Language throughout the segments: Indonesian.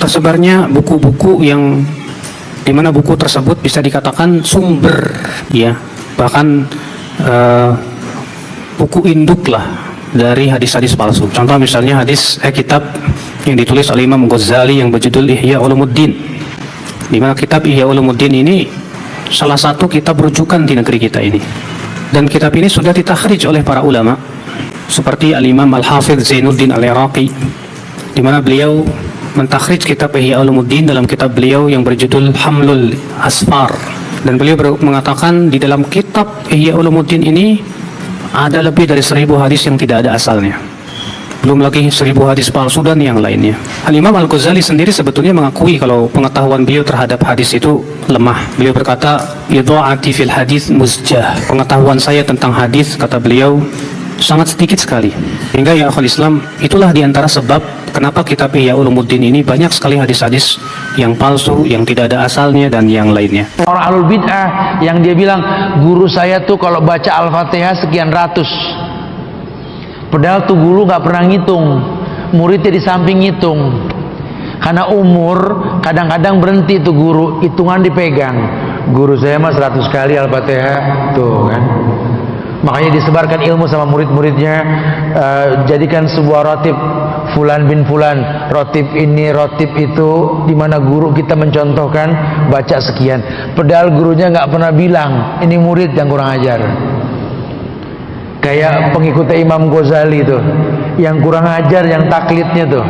tersebarnya buku-buku yang dimana buku tersebut bisa dikatakan sumber, ya, bahkan buku induk lah dari hadis-hadis palsu. Contoh misalnya kitab yang ditulis oleh Imam Ghazali yang berjudul Ihya Ulumuddin, di mana kitab Ihya Ulumuddin ini salah satu kitab rujukan di negeri kita ini, dan kitab ini sudah ditakhrij oleh para ulama seperti Al-Imam Al-Hafidh Zainuddin Al-Iraqi, di mana beliau mentakhrij kitab Ihya Ulumuddin dalam kitab beliau yang berjudul Hamlul Asfar, dan beliau mengatakan di dalam kitab Ihya Ulumuddin ini ada lebih dari 1000 hadis yang tidak ada asalnya, belum lagi 1000 hadis palsu dan yang lainnya. Al-Imam Al-Ghazali sendiri sebetulnya mengakui kalau pengetahuan beliau terhadap hadis itu lemah. Beliau berkata, "Idha'ati fil hadis muzjah." Pengetahuan saya tentang hadis, kata beliau, sangat sedikit sekali. Hingga ya akhul Islam, itulah diantara sebab kenapa kitab Ihya Ulumuddin ini banyak sekali hadis-hadis yang palsu, yang tidak ada asalnya dan yang lainnya. Orang ahlul bid'ah yang dia bilang, guru saya tuh kalau baca Al-Fatihah sekian ratus, padahal tuh guru gak pernah ngitung, muridnya di samping ngitung. Karena umur kadang-kadang berhenti tuh guru, hitungan dipegang. Guru saya mah 100 kali Al-Fatihah, tuh kan. Makanya disebarkan ilmu sama murid-muridnya, jadikan sebuah rotib fulan bin fulan, rotib ini, rotib itu, dimana guru kita mencontohkan baca sekian, padahal gurunya nggak pernah bilang. Ini murid yang kurang ajar. Kayak pengikutnya Imam Ghazali tuh, yang kurang ajar, yang taklidnya tuh.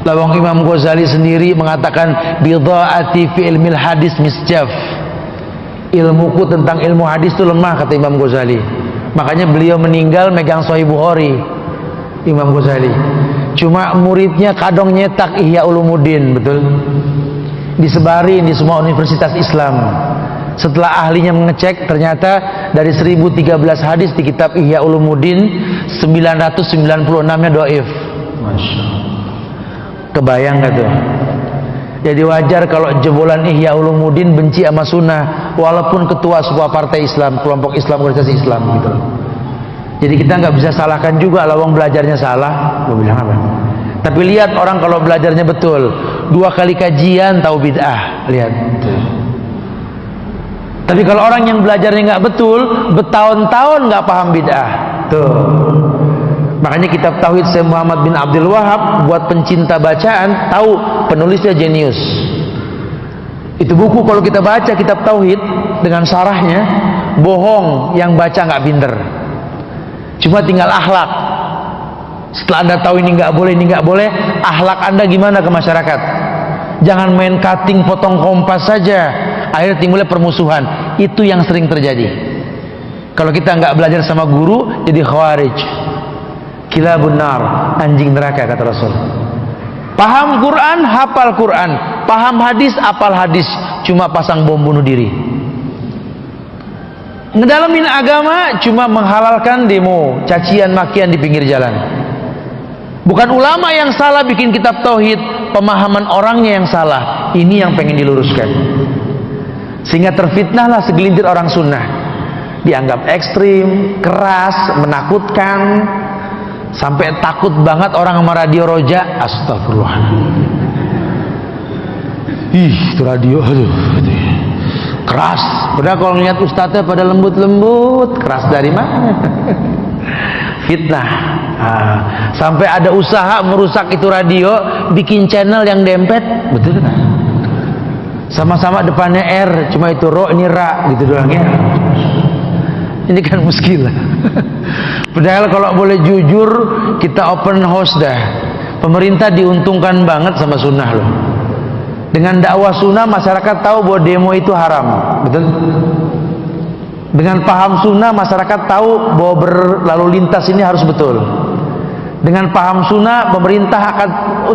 Lawang Imam Ghazali sendiri mengatakan, bidha'ati fi ilmil hadis misjaf. Ilmuku tentang ilmu hadis itu lemah, kata Imam Ghazali. Makanya beliau meninggal megang Sahih Bukhari, Imam Ghazali. Cuma muridnya kadang nyetak Ihya Ulumuddin, betul, disebarin di semua universitas Islam. Setelah ahlinya mengecek, ternyata dari 1013 hadis di kitab Ihya Ulumuddin, 996-nya dhaif. Masya Allah. Kebayang gak tuh? Jadi wajar kalau jebolan Ihya Ulumuddin benci sama sunnah, walaupun ketua sebuah partai Islam, kelompok Islam, organisasi Islam gitu. Jadi kita nggak bisa salahkan juga lawang belajarnya salah. Gue bilang apa? Tapi lihat orang kalau belajarnya betul, 2 kali kajian tahu bid'ah, lihat. Tapi kalau orang yang belajarnya nggak betul, bertahun-tahun nggak paham bid'ah, tuh. Makanya kitab Tauhid Syekh Muhammad bin Abdul Wahab buat pencinta bacaan, tahu penulisnya jenius. Itu buku kalau kita baca kitab Tauhid dengan syarahnya, bohong yang baca nggak pinter. Cuma tinggal akhlak. Setelah Anda tahu ini nggak boleh, ini nggak boleh, akhlak Anda gimana ke masyarakat? Jangan main cutting, potong kompas saja, akhirnya timbulnya permusuhan. Itu yang sering terjadi. Kalau kita nggak belajar sama guru, jadi khawarij, kilabun nar, anjing neraka, kata Rasul. Paham Quran, hafal Quran, paham hadis, hafal hadis, cuma pasang bom bunuh diri. Ngedalamin agama cuma menghalalkan demo, cacian makian di pinggir jalan. Bukan ulama yang salah bikin kitab tauhid, pemahaman orangnya yang salah. Ini yang pengen diluruskan. Sehingga terfitnahlah segelintir orang sunnah, dianggap ekstrim, keras, menakutkan, sampai takut banget orang sama radio Roja. Astagfirullah. Itu radio, aduh, keras. Padahal kalau ngeliat ustadznya pada lembut-lembut, keras dari mana? Fitnah. Sampai ada usaha merusak itu radio, bikin channel yang dempet, betul kan? Sama-sama depannya R, cuma itu ro, ini ra, gitu doang ya. Ini kan muskilah. Padahal kalau boleh jujur, kita open house dah. Pemerintah diuntungkan banget sama sunnah loh. Dengan dakwah sunnah masyarakat tahu bahwa demo itu haram, betul? Dengan paham sunnah masyarakat tahu bahwa berlalu lintas ini harus betul. Dengan paham sunnah pemerintah akan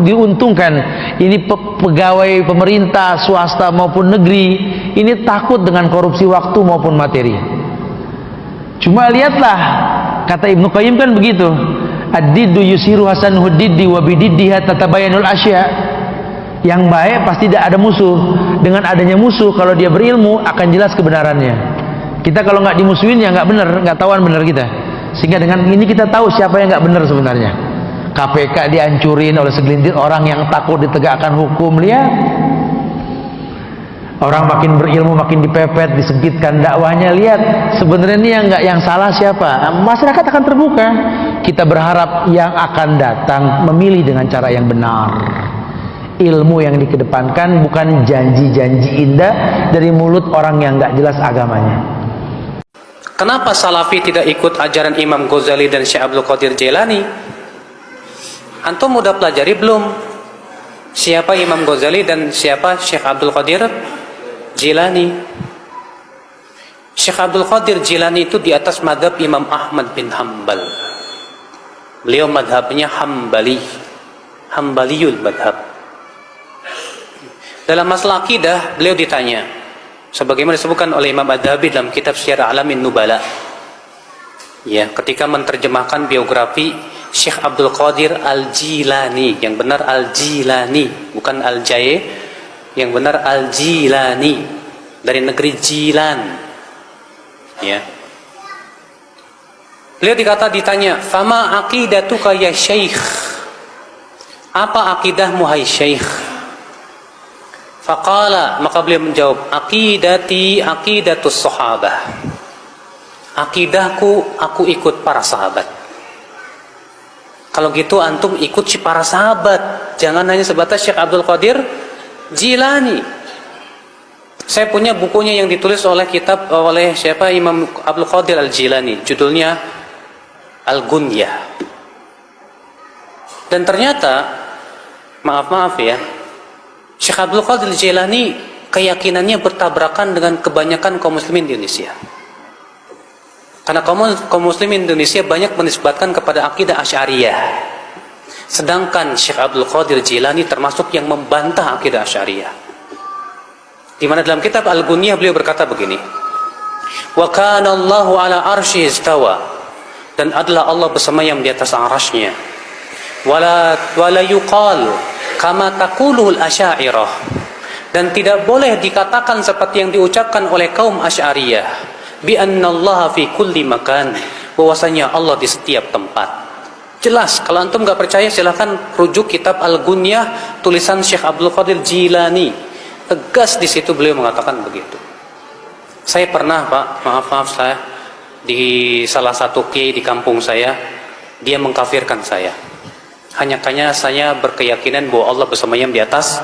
diuntungkan. Ini pegawai pemerintah swasta maupun negeri ini takut dengan korupsi waktu maupun materi. Cuma lihatlah, kata Ibnu Qayyim kan begitu, ad-diddu yusiru hasanuhu diddi wa bididdiha tatabayanul asya. Yang baik pasti tidak ada musuh. Dengan adanya musuh, kalau dia berilmu akan jelas kebenarannya. Kita kalau nggak dimusuhin ya nggak benar, nggak tahuan benar kita. Sehingga dengan ini kita tahu siapa yang nggak benar sebenarnya. KPK dihancurin oleh segelintir orang yang takut ditegakkan hukum. Lihat, orang makin berilmu makin dipepet, disempitkan dakwahnya. Lihat, sebenarnya ini yang salah siapa? Masyarakat akan terbuka. Kita berharap yang akan datang memilih dengan cara yang benar. Ilmu yang dikedepankan, bukan janji-janji indah dari mulut orang yang nggak jelas agamanya. Kenapa Salafi tidak ikut ajaran Imam Ghazali dan Syekh Abdul Qadir Jailani? Antum udah pelajari belum siapa Imam Ghazali dan siapa Syekh Abdul Qadir Jilani? Syekh Abdul Qadir Jilani itu di atas madhab Imam Ahmad bin Hanbal. Beliau madhabnya Hambali, Hambaliyul madhab. Dalam masalah akidah, beliau ditanya, sebagaimana disebutkan oleh Imam Ad-Dhahabi dalam kitab Syiar A'lamin Nubala, ya, ketika menerjemahkan biografi Syekh Abdul Qadir Al-Jilani, yang benar Al-Jilani, bukan Al-Jai, yang benar Al-Jilani, dari negeri Jilan, ya. Beliau ditanya, "Fama aqidatuka ya Syekh?" Apa akidahmu hai Syekh? Faqala, maka beliau menjawab, "Aqidati aqidatus sahabah." Akidahku, aku ikut para sahabat. Kalau gitu antum ikut si para sahabat, jangan hanya sebatas Syekh Abdul Qadir Jilani. Saya punya bukunya yang ditulis oleh siapa, Imam Abdul Qadir Al-Jilani, judulnya Al-Gunyah. Dan ternyata, maaf ya, Syekh Abdul Qadir Jilani keyakinannya bertabrakan dengan kebanyakan kaum muslimin di Indonesia. Karena kaum muslimin Indonesia banyak menisbatkan kepada akidah Asy'ariyah. Sedangkan Syekh Abdul Qadir Jilani termasuk yang membantah akidah Asy'ariyah. Di mana dalam kitab Al-Gunyah beliau berkata begini, "Wa kana Allahu ala arsy istawa." Dan adalah Allah bersemayam di atas arasy-Nya. Wala yuqal kama taqulul Asy'ariyah. Dan tidak boleh dikatakan seperti yang diucapkan oleh kaum Asy'ariyah, bi annallaha fi kulli makan, bahwasanya Allah di setiap tempat. Jelas, kalau antum nggak percaya silahkan rujuk kitab Al-Gunyah tulisan Syekh Abdul Qadir Jilani. Tegas di situ beliau mengatakan begitu. Saya pernah, Pak, maaf saya di salah satu kiai di kampung saya, dia mengkafirkan saya. Hanya saya berkeyakinan bahwa Allah bersemayam di atas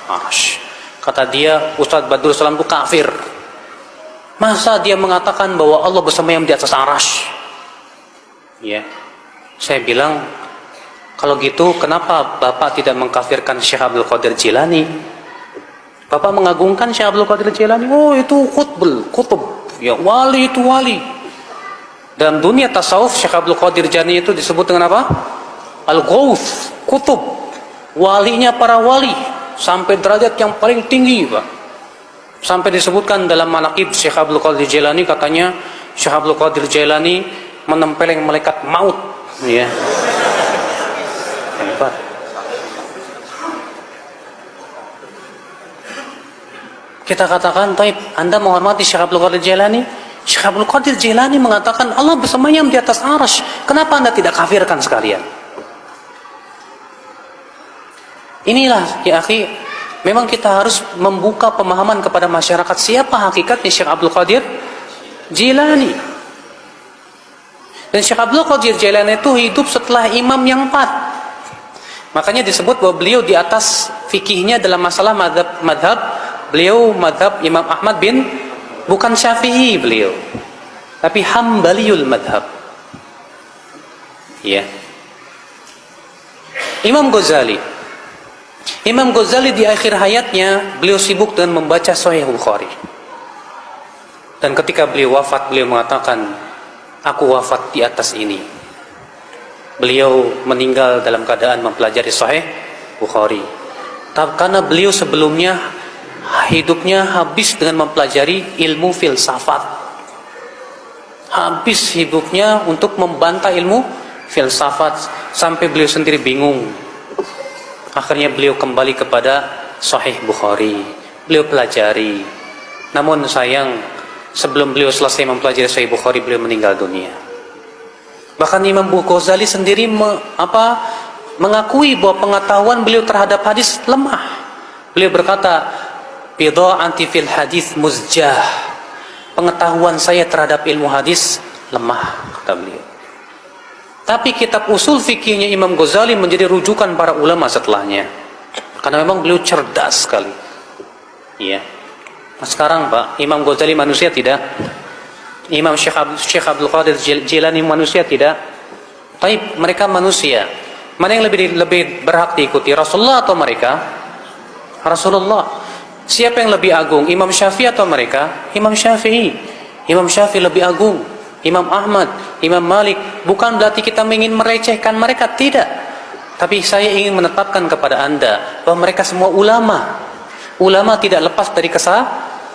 arsy. Kata dia, Ustadz Badrul Salam itu kafir. Masa dia mengatakan bahwa Allah bersemayam di atas arsy? Ya, saya bilang, kalau gitu kenapa Bapak tidak mengkafirkan Syekh Abdul Qadir Jilani? Bapak mengagungkan Syekh Abdul Qadir Jilani. Oh, itu kutub. Ya, wali itu wali. Dalam dunia tasawuf, Syekh Abdul Qadir Jilani itu disebut dengan apa? Al-Ghawth, kutub, walinya para wali, sampai derajat yang paling tinggi, Pak. Sampai disebutkan dalam manaqib Syekh Abdul Qadir Jilani, katanya Syekh Abdul Qadir Jilani menempeleng malaikat maut, ya. Hebat. Kita katakan, "Taib, Anda menghormati Syekh Abdul Qadir Jilani?" Syekh Abdul Qadir Jilani mengatakan Allah bersemayam di atas arsy. Kenapa Anda tidak kafirkan sekalian? Inilah, ya akhi, memang kita harus membuka pemahaman kepada masyarakat siapa hakikatnya Syekh Abdul Qadir Jilani. Dan Syekh Abdul Qadir Jilani itu hidup setelah imam yang 4. Makanya disebut bahwa beliau di atas fikihnya dalam masalah madhab, beliau madhab Imam Ahmad bukan Syafi'i beliau, tapi Hambaliyul madhab. Ya. Imam Ghazali di akhir hayatnya beliau sibuk dengan membaca Sahih Bukhari. Dan ketika beliau wafat, beliau mengatakan, "Aku wafat di atas ini." Beliau meninggal dalam keadaan mempelajari Sahih Bukhari. Karena beliau sebelumnya hidupnya habis dengan mempelajari ilmu filsafat. Habis hidupnya untuk membantah ilmu filsafat sampai beliau sendiri bingung. Akhirnya beliau kembali kepada Sahih Bukhari. Beliau pelajari. Namun sayang, sebelum beliau selesai mempelajari Sahih Bukhari, beliau meninggal dunia. Bahkan Imam Ghazali sendiri mengakui bahwa pengetahuan beliau terhadap hadis lemah. Beliau berkata, bidha'ati fil hadis muzjah. Pengetahuan saya terhadap ilmu hadis lemah, kata beliau. Tapi kitab usul fikihnya Imam Ghazali menjadi rujukan para ulama setelahnya. Karena memang beliau cerdas sekali. Iya. Nah, sekarang Pak, Imam Ghazali manusia tidak? Imam Syekh Abdul Qadir Jilani manusia tidak? Tapi mereka manusia. Mana yang lebih berhak diikuti, Rasulullah atau mereka? Rasulullah. Siapa yang lebih agung, Imam Syafi'i atau mereka? Imam Syafi'i. Imam Syafi'i lebih agung. Imam Ahmad, Imam Malik. Bukan berarti kita ingin merecehkan mereka, tidak. Tapi saya ingin menetapkan kepada Anda bahwa mereka semua ulama. Ulama tidak lepas dari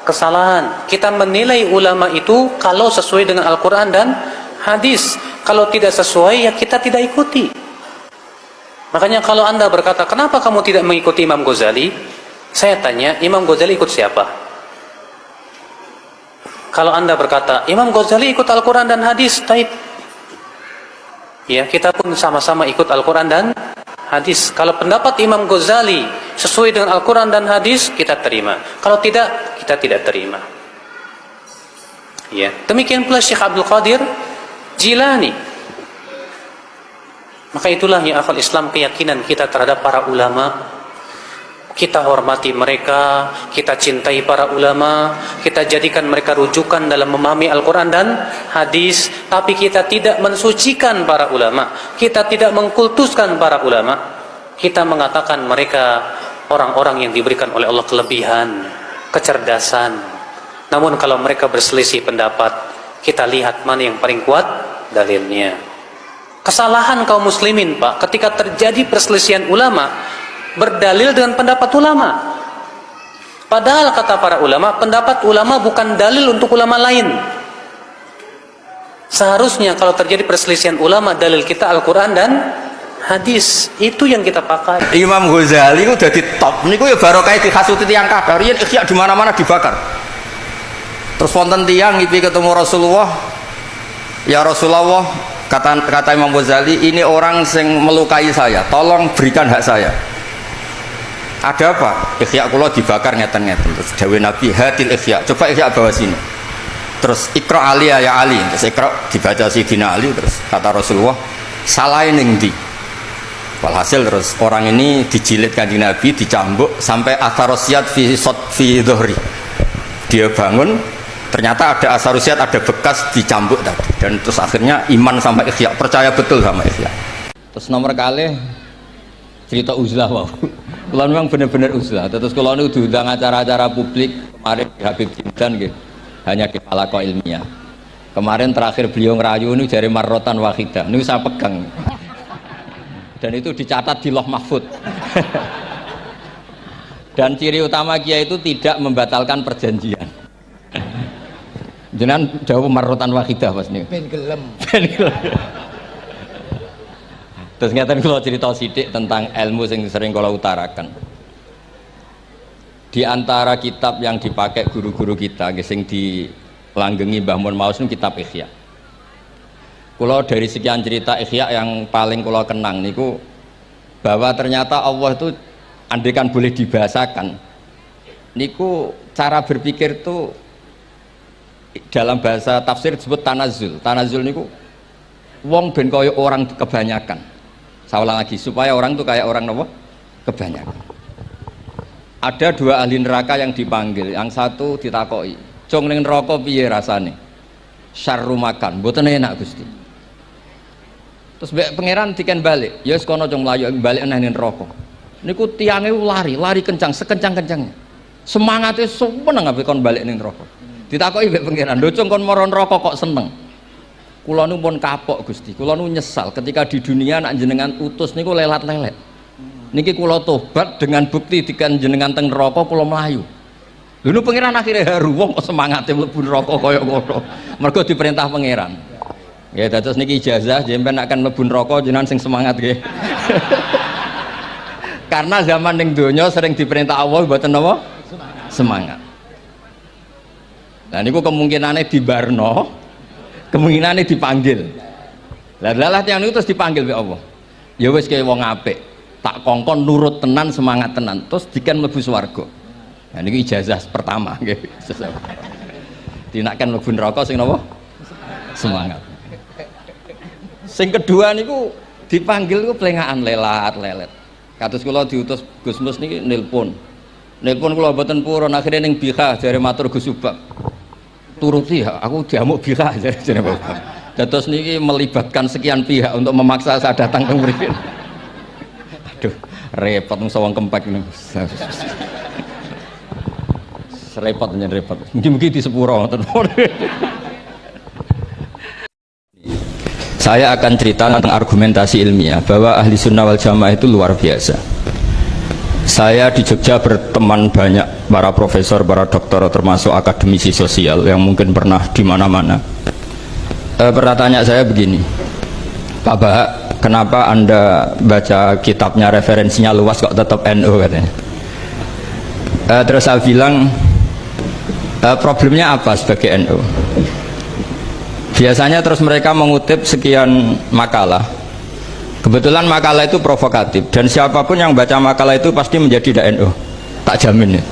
kesalahan. Kita menilai ulama itu kalau sesuai dengan Al-Quran dan hadis. Kalau tidak sesuai, ya kita tidak ikuti. Makanya kalau Anda berkata, kenapa kamu tidak mengikuti Imam Ghazali? Saya tanya, Imam Ghazali ikut siapa? Kalau Anda berkata, Imam Ghazali ikut Al-Quran dan hadis, taib. Ya, kita pun sama-sama ikut Al-Quran dan hadis. Kalau pendapat Imam Ghazali sesuai dengan Al-Quran dan hadis, kita terima. Kalau tidak, kita tidak terima. Ya, demikian pula Syekh Abdul Qadir Jilani. Maka itulah ya akhwal Islam, keyakinan kita terhadap para ulama. Kita hormati mereka, kita cintai para ulama, kita jadikan mereka rujukan dalam memahami Al-Quran dan hadis. Tapi kita tidak mensucikan para ulama, kita tidak mengkultuskan para ulama. Kita mengatakan mereka orang-orang yang diberikan oleh Allah kelebihan, kecerdasan. Namun kalau mereka berselisih pendapat, kita lihat mana yang paling kuat dalilnya. Kesalahan kaum muslimin, Pak, ketika terjadi perselisihan ulama, berdalil dengan pendapat ulama. Padahal kata para ulama, pendapat ulama bukan dalil untuk ulama lain. Seharusnya kalau terjadi perselisihan ulama, dalil kita Al-Quran dan hadis. Itu yang kita pakai. Imam Ghazali itu jadi top. Niku ya barokah dikasuti tiang kabeh. Riyen ikhya di mana-mana dibakar. Terus wonten tiang ngipi ketemu Rasulullah. Ya Rasulullah, kata Imam Ghazali, ini orang yang melukai saya, tolong berikan hak saya. Ada apa? Ikhya kula dibakar ngeten-ngeten. Terus dawuh Nabi, hadil ikhya, coba ikhya bawa sini. Terus Iqra Ali ya Ali, terus Iqra dibaca Sayyidina Ali. Terus kata Rasulullah, salah ning ndi? Walhasil terus orang ini dijilid Kanjeng Nabi, dicambuk sampai atharosiat fi dhuhri. Dia bangun, ternyata ada asarusiat, ada bekas dicambuk tadi. Dan terus akhirnya iman sampai ikhya, percaya betul sama ikhya. Terus nomor kali cerita uzlah, wow. Kalau memang benar-benar uzlah. Terus kalau ini diundang acara-acara publik kemarin di Habib Jimdan gitu, hanya di halaqah ilmiah. Kemarin terakhir beliau ngerayu ini dari marrotan wahidah. Ini saya pegang. Dan itu dicatat di Loh Mahfud. Dan ciri utama kiai itu tidak membatalkan perjanjian. Jenengan jauh marrotan wahidah pas nih. Ben gelem. Terus ngeten kula cerita sithik tentang ilmu yang sering kula utarakan. Di antara kitab yang dipakai guru-guru kita, sing dilanggengi Mbah Mun Maus, kitab Ihya. Kula dari sekian cerita Ihya yang paling kula kenang niku bahwa ternyata Allah itu andaikan boleh dibahasakan, niku cara berpikir tuh dalam bahasa tafsir disebut tanazul. Tanazul niku wong ben kaya orang kebanyakan. Saya ulang lagi, supaya orang tuh kayak orang apa? Kebanyakan. Ada dua ahli neraka yang dipanggil, yang satu ditakoi, "Cung ning neraka piye rasane?" "Syarru makan, mboten enak Gusti." Terus pangeran diken balik, "Ya wis kono cung mlayu balik nang neraka." Niku tiange lari kencang, sekencang-kencangnya. Semangatnya seneng ape kon balik ning neraka. Ditakoki mbek pangeran, "Lho cung kon mara neraka kok seneng?" "Kula nu pun kapok Gusti, kula nu nyesal ketika di dunia nak jenengan utus niku lelat-lelet. Niki kula tobat dengan bukti dikan jenengan teng neraka kula mlayu." Lho nu pangeran akhirnya haru, wong kok semangate mlebu neraka kaya ngono. Mergo diperintah pangeran. Ya dados niki ijazah jenengan akan mlebu neraka jenengan sing semangat nggih. Karena zaman ning donya sering diperintah Allah mboten napa? Semangat. Nah niku kemungkinannya dibarno, kemungkinannya dipanggil. Lah yang itu terus dipanggil oleh Allah. Ya wis kaya wong apik, tak kongkon nurut tenan, semangat tenan, terus diken mlebu swarga. Nah niku ijazah pertama nggih. Dinaken mlebu neraka sing napa? Semangat. Sing kedua niku dipanggil ku plengakan lelat-lelet. Kados kula diutus Gus Mus niki nelpon kula mboten purun, akhirnya ning Bika jare matur Gus Subak. Turuti ya, aku diamuk Bika jare Bapak. Dados niki melibatkan sekian pihak untuk memaksa saya datang ke mriki. Aduh, repot wong sawang kempek niku. Repot nyen repot. Mugi-mugi di sepuro ngoten. Saya akan cerita tentang argumentasi ilmiah bahwa ahli sunnah wal jamaah itu luar biasa. Saya di Jogja berteman banyak para profesor, para doktor, termasuk akademisi sosial yang mungkin pernah di mana-mana. Pertanyaan saya begini, Pak Bahak, kenapa Anda baca kitabnya referensinya luas kok tetap NU katanya? Terus saya bilang, problemnya apa sebagai NU? Biasanya terus mereka mengutip sekian makalah. Kebetulan makalah itu provokatif dan siapapun yang baca makalah itu pasti menjadi NU, tak jamin ya.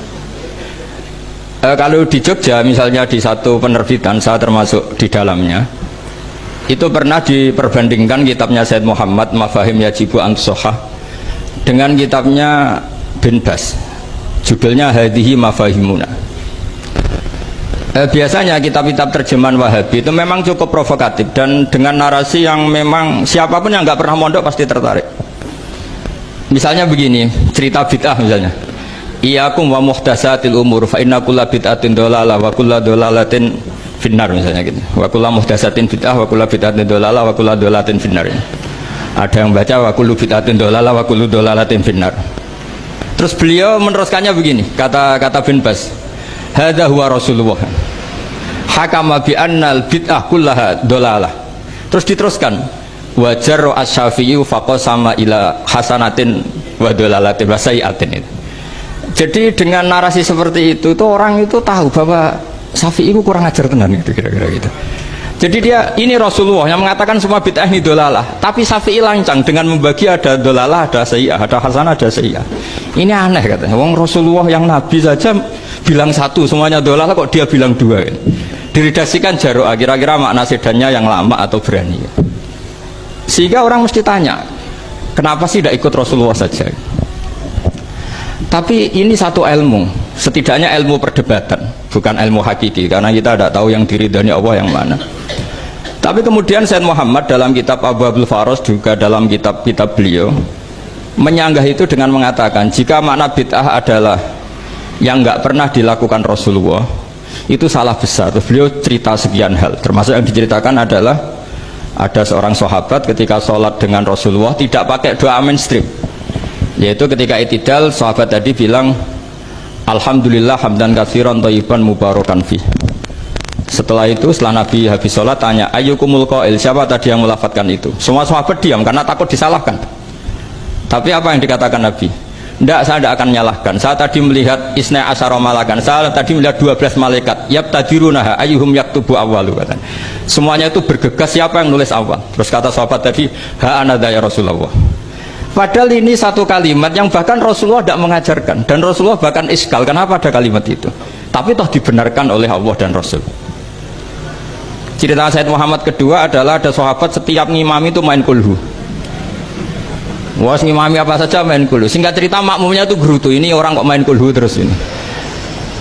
Kalau di Jogja misalnya di satu penerbitan, saya termasuk di dalamnya, itu pernah diperbandingkan kitabnya Said Muhammad Mafahim Yajibu Antusohah dengan kitabnya Bin Bas, judulnya Hadihi Mafahimuna. Biasanya kitab-kitab terjemahan Wahabi itu memang cukup provokatif dan dengan narasi yang memang siapapun yang nggak pernah mondok pasti tertarik. Misalnya begini, cerita bid'ah misalnya, Iyakum wa muhdatsatil umur fa inna kulla bid'atin dhalalah wa kulla dhalalatin finnar, misalnya gitu. Wa kulla muhdatsatin bid'ah wa kulla bid'atin dhalalah wa kulla dhalalatin finnar. Ada yang baca wa kullu bid'atin dhalalah wa kullu dhalalatin finnar. Terus beliau meneruskannya begini, kata Bin Bas, hadza huwa Rasulullah hakama bi annal bid'ah kullaha dhalalah. Terus diteruskan wajar asy-Syafi'i faqasama ila hasanatin wa dhalalatin wa sayiatin. Jadi dengan narasi seperti itu tuh orang itu tahu bahwa Syafi'i itu kurang ajar tenan gitu, kira-kira gitu. Jadi dia, ini Rasulullah yang mengatakan semua bid'ah ini dhalalah, tapi Syafi'i lancang dengan membagi ada dhalalah, ada sayi'ah, ada hasanah, ada sayi'ah. Ini aneh katanya. Wong Rasulullah yang Nabi saja bilang satu, semuanya dhalalah, kok dia bilang dua kan? Diredaksikan Jaro'ah, kira-kira makna sedannya yang lama atau berani. Sehingga orang mesti tanya, kenapa sih tidak ikut Rasulullah saja? Tapi ini satu ilmu, setidaknya ilmu perdebatan, bukan ilmu hakiki, karena kita tidak tahu yang diridhani Allah yang mana. Tapi kemudian Said Muhammad dalam kitab Abwabul Faros, juga dalam kitab-kitab beliau menyanggah itu dengan mengatakan, jika makna bid'ah adalah yang nggak pernah dilakukan Rasulullah, itu salah besar. Terus beliau cerita sekian hal, termasuk yang diceritakan adalah ada seorang sahabat ketika sholat dengan Rasulullah tidak pakai doa mainstream, yaitu ketika itidal sahabat tadi bilang alhamdulillah hamdan katsiran thayyiban mubarakan fi. Setelah itu setelah Nabi habis sholat tanya ayyukumul qail, siapa tadi yang melafatkan itu? Semua sahabat diam karena takut disalahkan. Tapi apa yang dikatakan Nabi? Tidak, saya tidak akan menyalahkan. Saya tadi melihat isna asyara malakan, saya tadi melihat 12 malaikat yabtadirunaha ayyuhum yaktubu awwalu, katanya. Semuanya itu bergegas siapa yang nulis awal. Terus kata sahabat tadi ha anadha ya Rasulullah. Padahal ini satu kalimat yang bahkan Rasulullah tidak mengajarkan, dan Rasulullah bahkan iskal kenapa ada kalimat itu, tapi toh dibenarkan oleh Allah dan Rasul. Cerita Said Muhammad kedua adalah ada sahabat setiap ngimami itu main kulhu. Wah, ngimami apa saja main kulhu. Singkat cerita makmumnya itu gerutu, ini orang kok main kulhu terus ini.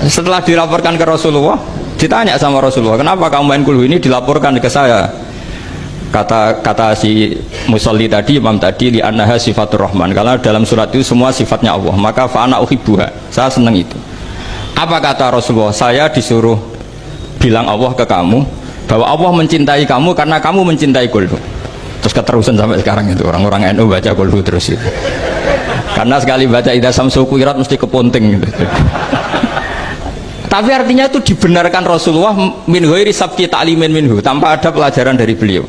Setelah dilaporkan ke Rasulullah, ditanya sama Rasulullah, kenapa kamu main kulhu? Ini dilaporkan ke saya. Kata si musolli tadi, imam tadi, li annaha sifatur rahman, karena dalam surat itu semua sifatnya Allah, maka fa'ana uhibbuha, saya senang itu. Apa kata Rasulullah? Saya disuruh bilang Allah ke kamu bahwa Allah mencintai kamu karena kamu mencintai kulhu. Terus keterusan sampai sekarang itu orang-orang NU baca kulhu terus itu. Karena sekali baca idza samsu kuwirat mesti keponting gitu. Tapi artinya itu dibenarkan Rasulullah min ghairi sabqi ta'limin minhu, tanpa ada pelajaran dari beliau.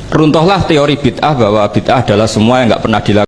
Runtuhlah teori bid'ah bahwa bid'ah adalah semua yang nggak pernah dilakukan